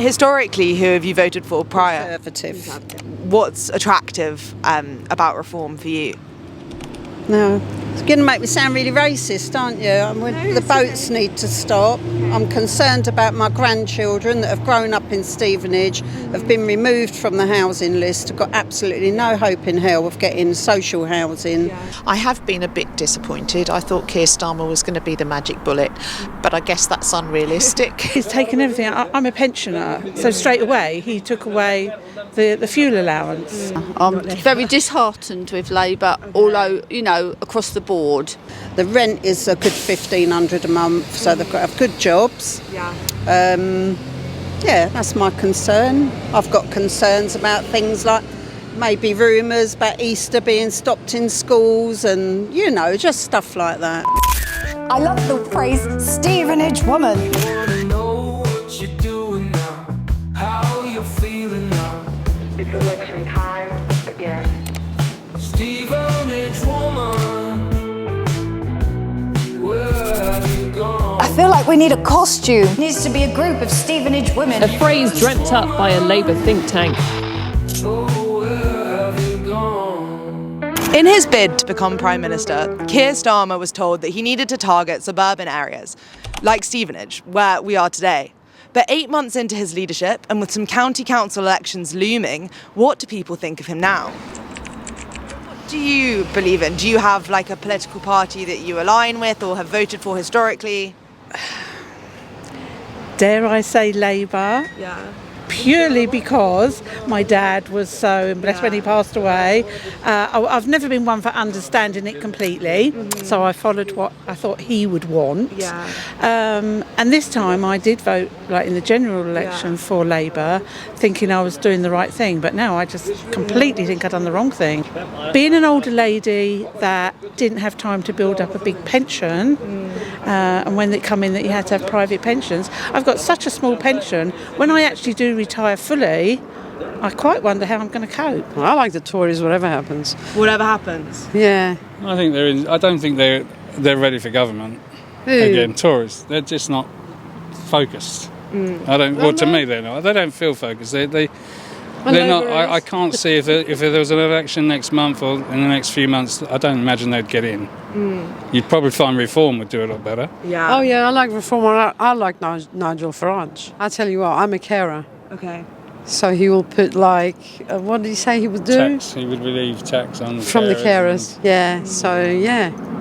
Historically, who have you voted for prior? Conservative. What's attractive about reform for you? No. It's going to make me sound really racist, aren't you? The boats need to stop. I'm concerned about my grandchildren that have grown up in Stevenage, have been removed from the housing list, have got absolutely no hope in hell of getting social housing. I have been a bit disappointed. I thought Keir Starmer was going to be the magic bullet, but I guess that's unrealistic. He's taken everything. I'm a pensioner, so straight away he took away the fuel allowance. I'm very disheartened with Labour, although, across the board. The rent is a good $1,500 a month, so they've got to have good jobs. That's my concern. I've got concerns about things like maybe rumours about Easter being stopped in schools and, just stuff like that. I love the phrase Stevenage Woman. It's election time again. Stevenage Woman, where have you gone? I feel like we need a costume. It needs to be a group of Stevenage women. A phrase dreamt up by a Labour think tank. Oh, where have you gone? In his bid to become Prime Minister, Keir Starmer was told that he needed to target suburban areas, like Stevenage, where we are today. But 8 months into his leadership, and with some county council elections looming, what do people think of him now? What do you believe in? Do you have a political party that you align with or have voted for historically? Dare I say Labour? Yeah. Purely because my dad was so blessed when he passed away. I've never been one for understanding it completely, so I followed what I thought he would want. And this time I did vote, in the general election, for Labour, thinking I was doing the right thing, but now I just completely think I've done the wrong thing. Being an older lady that didn't have time to build up a big pension, and when they come in that you had to have private pensions, I've got such a small pension. When I actually do retire fully, I quite wonder how I'm going to cope. I like the Tories, whatever happens. Whatever happens. Yeah. I don't think they're ready for government. Who? Again, Tories, they're just not focused. To me, they're not. They don't feel focused. They're not. I can't see if there was an election next month or in the next few months. I don't imagine they'd get in. You'd probably find Reform would do a lot better. Yeah. Oh yeah, I like Reform. I like Nigel Farage. I tell you what, I'm a carer. Okay. So he will put what did he say he would do? Tax. He would relieve tax on from the carers. Yeah. So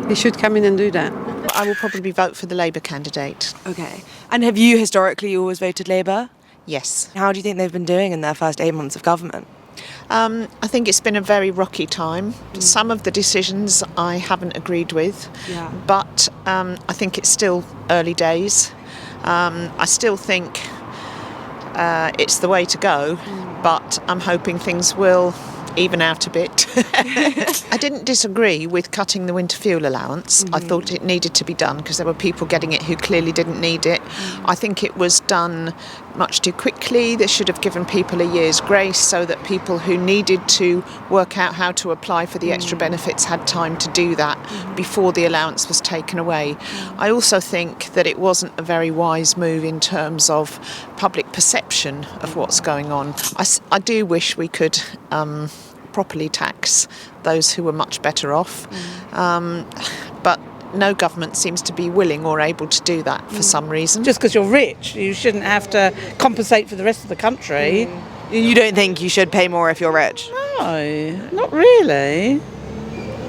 he should come in and do that. I will probably vote for the Labour candidate. Okay. And have you historically always voted Labour? Yes. How do you think they've been doing in their first 8 months of government? I think it's been a very rocky time. Some of the decisions I haven't agreed with, but I think it's still early days. I still think it's the way to go, but I'm hoping things will even out a bit. I didn't disagree with cutting the winter fuel allowance. I thought it needed to be done because there were people getting it who clearly didn't need it. I think it was done much too quickly. They should have given people a year's grace so that people who needed to work out how to apply for the extra benefits had time to do that before the allowance was taken away. I also think that it wasn't a very wise move in terms of public perception of what's going on. I do wish we could properly tax those who were much better off, but no government seems to be willing or able to do that for some reason. Just because you're rich, you shouldn't have to compensate for the rest of the country. You don't think you should pay more if you're rich? No, not really.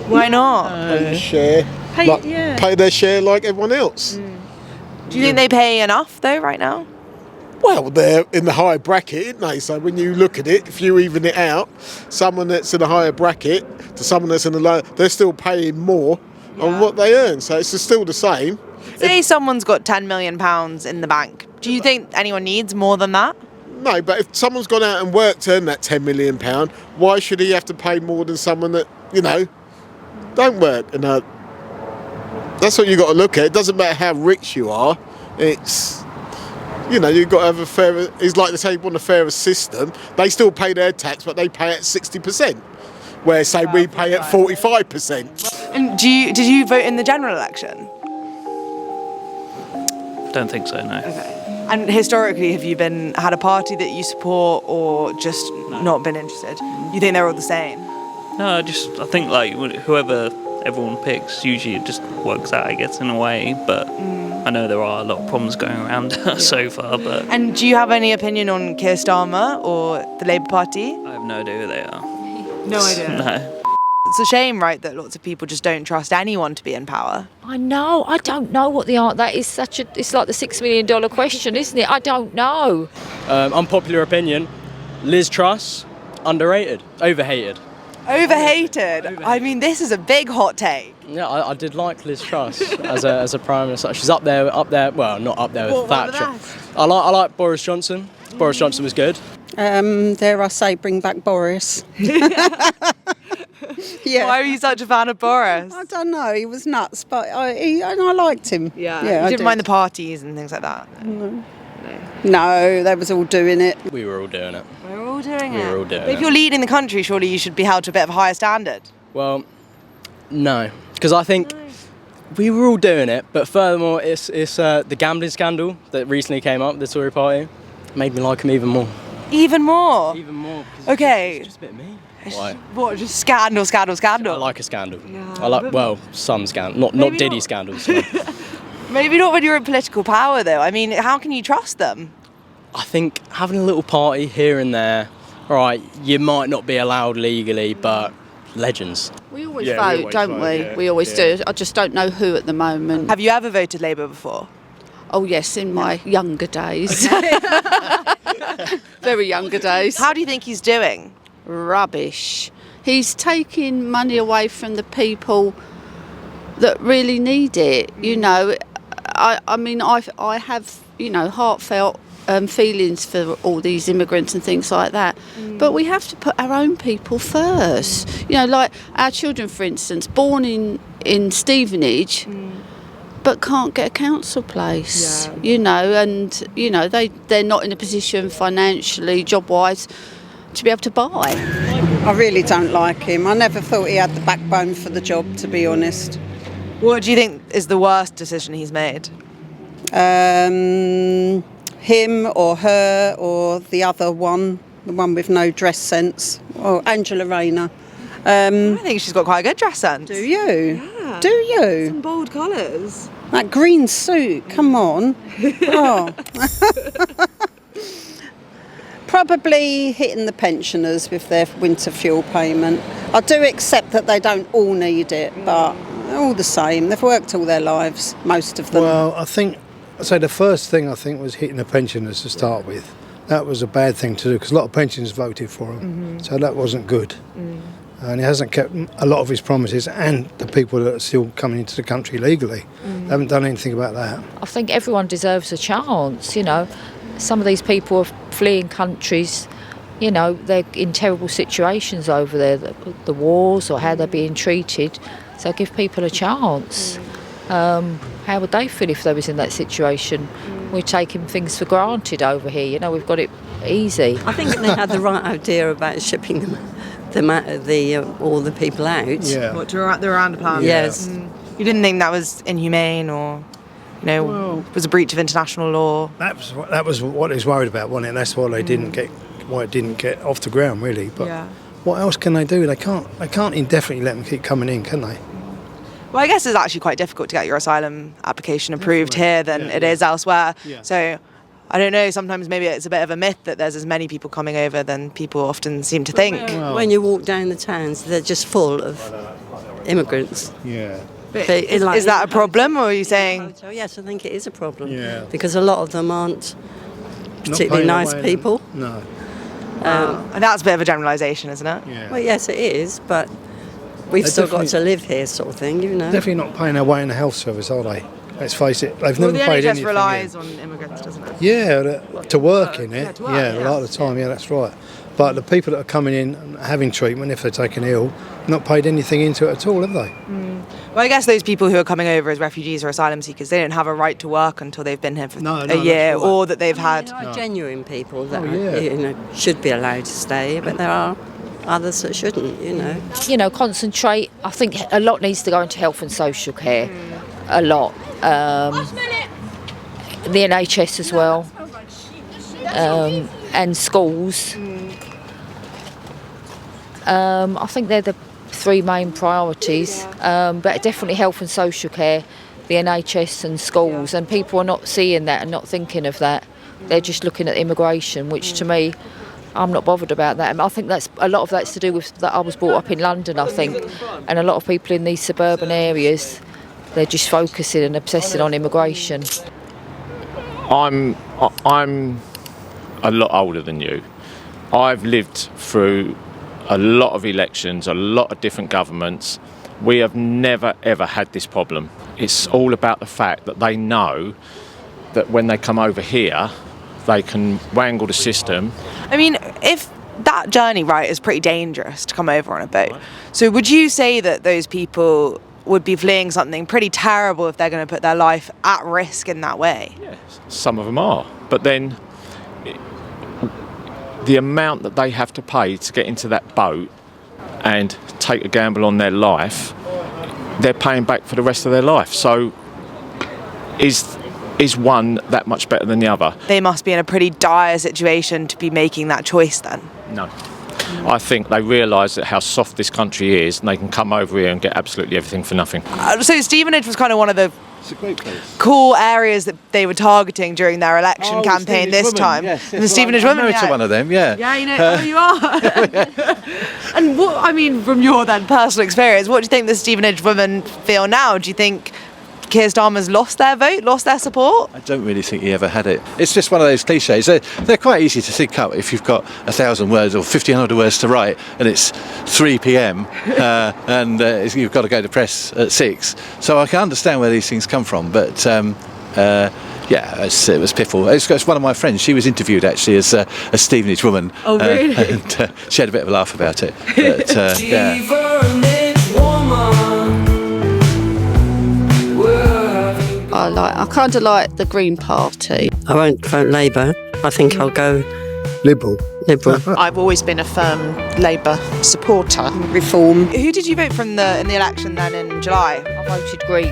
Why not? No. Pay their share. Pay their share like everyone else. Do you think they pay enough though right now? Well, they're in the higher bracket, aren't they? So when you look at it, if you even it out, someone that's in a higher bracket to someone that's in a lower, they're still paying more on what they earn. So it's still the same. Say someone's got £10 million in the bank. Do you think anyone needs more than that? No, but if someone's gone out and worked to earn that £10 million, why should he have to pay more than someone that, don't work? And that's what you've got to look at. It doesn't matter how rich you are. It's... you've got to have a fairer... It's like they say you want a fairer system. They still pay their tax, but they pay at 60%. Where, say, we pay at 45%. And did you vote in the general election? Don't think so, no. Okay. And historically, have you had a party that you support or just not been interested? You think they're all the same? No, I think like whoever everyone picks, usually it just works out, I guess, in a way. But I know there are a lot of problems going around so far. But And do you have any opinion on Keir Starmer or the Labour Party? I have no idea who they are. No idea. No. It's a shame, right, that lots of people just don't trust anyone to be in power. I know. I don't know what the answer. That is it's like the $6 million question, isn't it? I don't know. Unpopular opinion: Liz Truss, underrated, overhated. Overhated? I mean, this is a big hot take. Yeah, I did like Liz Truss as a prime minister. She's up there. Well, not up there with Thatcher. I like Boris Johnson. Boris Johnson was good. Dare I say, bring back Boris. Yeah. Why are you such a fan of Boris? I don't know. He was nuts, but I liked him. Yeah, you didn't mind the parties and things like that? No, they was all doing it. We were all doing it. We were all doing it. We were all doing But if it. you're leading the country, surely you should be held to a bit of a higher standard. Well, no, because I think we were all doing it. But furthermore, it's the gambling scandal that recently came up. The Tory party made me like him even more. Even more? Even more. Okay. It's just a bit me. Why? What, just scandal? I like a scandal. I like, some scandal. Not Diddy not. scandals. So. Maybe not when you're in political power, though. I mean, how can you trust them? I think having a little party here and there, all right, you might not be allowed legally, but legends. We always vote, don't we? Yeah, we always do. I just don't know who at the moment. Have you ever voted Labour before? Oh yes, in my younger days. Very younger days. How do you think he's doing? Rubbish. He's taking money away from the people that really need it. You know, I mean, I have, heartfelt feelings for all these immigrants and things like that. But we have to put our own people first. You know, like our children, for instance, born in Stevenage, but can't get a council place. They're not in a position financially, job-wise, to be able to buy. I really don't like him. I never thought he had the backbone for the job, to be honest. What do you think is the worst decision he's made? Him or her or the other one, the one with no dress sense, or Angela Rayner. I think she's got quite a good dress sense. Do you? Yeah. Do you? Some bold colours. That green suit, come on. Oh. Probably hitting the pensioners with their winter fuel payment. I do accept that they don't all need it, but all the same, they've worked all their lives, most of them. Well, I'd say the first thing was hitting the pensioners to start with. That was a bad thing to do because a lot of pensioners voted for him, so that wasn't good. And he hasn't kept a lot of his promises, and the people that are still coming into the country legally haven't done anything about that. I think everyone deserves a chance, Some of these people are fleeing countries, they're in terrible situations over there, the wars or how they're being treated. So give people a chance. How would they feel if they was in that situation? We're taking things for granted over here, we've got it easy. I think they had the right idea about shipping all the people out. Yeah. What, the round plan? Yes. You didn't think that was inhumane or, was a breach of international law? That was what he was worried about, wasn't it? That's why it didn't get off the ground, really. But what else can they do? They can't indefinitely let them keep coming in, can they? Well, I guess it's actually quite difficult to get your asylum application approved here than it is elsewhere. Yeah. So, I don't know, sometimes maybe it's a bit of a myth that there's as many people coming over than people often seem to think. When you walk down the towns, they're just full of immigrants. Yeah. But is that a problem, or are you saying? Yes, I think it is a problem. Yeah. Because a lot of them aren't particularly nice people. No. And that's a bit of a generalisation, isn't it? Yeah. Well, yes, it is, but we've still got to live here, sort of thing, Definitely not paying their way in the health service, are they? Let's face it, they've never paid anything. The NHS relies on immigrants, doesn't it? Yeah, to work in it. Yeah, a lot of the time, that's right. But the people that are coming in and having treatment, if they're taken ill, not paid anything into it at all, have they? Well, I guess those people who are coming over as refugees or asylum seekers, they don't have a right to work until they've been here for a year, or that they've had. There are genuine people that should be allowed to stay, but there are others that shouldn't. Concentrate. I think a lot needs to go into health and social care. A lot. The NHS as well. and schools. I think they're the three main priorities, but definitely health and social care, the NHS and schools, and people are not seeing that and not thinking of that. They're just looking at immigration, which to me, I'm not bothered about that. And I think that's a lot of that's to do with that I was brought up in London, I think, and a lot of people in these suburban areas, they're just focusing and obsessing on immigration. I'm a lot older than you. I've lived through a lot of elections, a lot of different governments. We have never ever had this problem. It's all about the fact that they know that when they come over here, they can wangle the system. I mean, if that journey, right, is pretty dangerous to come over on a boat. So would you say that those people would be fleeing something pretty terrible if they're going to put their life at risk in that way? Yes, some of them are. But then the amount that they have to pay to get into that boat and take a gamble on their life, they're paying back for the rest of their life. So is one that much better than the other? They must be in a pretty dire situation to be making that choice then. No. I think they realise that how soft this country is and they can come over here and get absolutely everything for nothing. So Stevenage was kind of one of the cool areas that they were targeting during their election campaign this time. Yes, the Stevenage Woman, I'm married to one of them, yeah. Yeah, you know, you are. And what, I mean, from your then personal experience, what do you think the Stevenage Women feel now? Do you think Keir Starmer's lost their vote, lost their support? I don't really think he ever had it. It's just one of those cliches. They're quite easy to think up if you've got 1,000 words or 1,500 words to write and it's 3 p.m. and you've got to go to press at 6. So I can understand where these things come from, but yeah, it was piffle. It's one of my friends. She was interviewed actually as a Stevenage Woman. Oh, really? And she had a bit of a laugh about it. But, yeah. Stevenage Woman. I kind of like the Green Party. I won't vote Labour. I think I'll go Liberal. I've always been a firm Labour supporter. Reform. Who did you vote from in the election then in July? I voted Green.